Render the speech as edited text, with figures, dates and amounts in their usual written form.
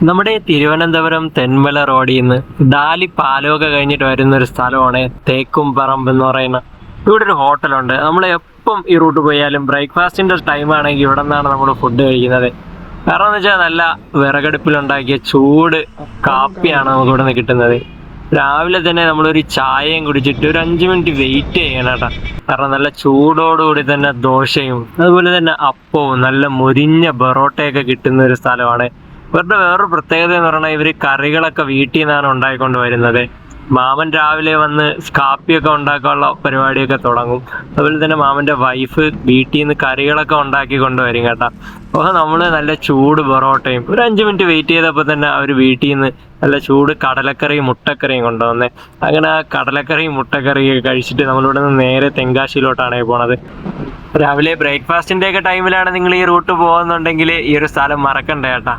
നമ്മുടെ തിരുവനന്തപുരം തെന്മല റോഡിൽ നിന്ന് ഡാലി പാലമൊക്കെ കഴിഞ്ഞിട്ട് വരുന്ന ഒരു സ്ഥലമാണ് തേക്കും പറമ്പ് എന്ന് പറയുന്ന. ഇവിടെ ഒരു ഹോട്ടലുണ്ട്. നമ്മൾ എപ്പം ഈ റൂട്ട് പോയാലും ബ്രേക്ക്ഫാസ്റ്റിന്റെ ടൈം ആണെങ്കിൽ ഇവിടെ നിന്നാണ് നമ്മൾ ഫുഡ് കഴിക്കുന്നത്. കാരണം എന്ന് വെച്ചാൽ നല്ല വിറകടുപ്പിലുണ്ടാക്കിയ ചൂട് കാപ്പിയാണ് നമുക്ക് ഇവിടെ നിന്ന് കിട്ടുന്നത്. രാവിലെ തന്നെ നമ്മളൊരു ചായയും കുടിച്ചിട്ട് ഒരു 5 മിനിറ്റ് വെയിറ്റ് ചെയ്യണം കേട്ടോ. കാരണം നല്ല ചൂടോടുകൂടി തന്നെ ദോശയും അതുപോലെ തന്നെ അപ്പവും നല്ല മുരിഞ്ഞ ബൊറോട്ടയൊക്കെ കിട്ടുന്ന ഒരു സ്ഥലമാണ്. ഇവരുടെ വേറൊരു പ്രത്യേകത എന്ന് പറഞ്ഞാൽ ഇവർ കറികളൊക്കെ വീട്ടിൽ നിന്നാണ് ഉണ്ടായിക്കൊണ്ട് വരുന്നത്. മാമൻ രാവിലെ വന്ന് കാപ്പിയൊക്കെ ഉണ്ടാക്കാനുള്ള പരിപാടിയൊക്കെ തുടങ്ങും. അതുപോലെ തന്നെ മാമൻ്റെ വൈഫ് വീട്ടിൽ നിന്ന് കറികളൊക്കെ ഉണ്ടാക്കി കൊണ്ടുവരും കേട്ടോ. അപ്പോൾ നമ്മൾ നല്ല ചൂട് പൊറോട്ടയും ഒരു 5 മിനിറ്റ് വെയിറ്റ് ചെയ്തപ്പോൾ തന്നെ അവർ വീട്ടിൽ നിന്ന് നല്ല ചൂട് കടലക്കറിയും മുട്ടക്കറിയും കൊണ്ടുവന്നേ. അങ്ങനെ ആ കടലക്കറിയും മുട്ടക്കറിയൊക്കെ കഴിച്ചിട്ട് നമ്മളിവിടെ നിന്ന് നേരെ തെങ്കാശിയിലോട്ടാണ് പോണത്. രാവിലെ ബ്രേക്ക്ഫാസ്റ്റിൻ്റെ ഒക്കെ ടൈമിലാണ് നിങ്ങൾ ഈ റൂട്ട് പോകുന്നുണ്ടെങ്കിൽ ഈ ഒരു സ്ഥലം മറക്കണ്ട കേട്ടാ.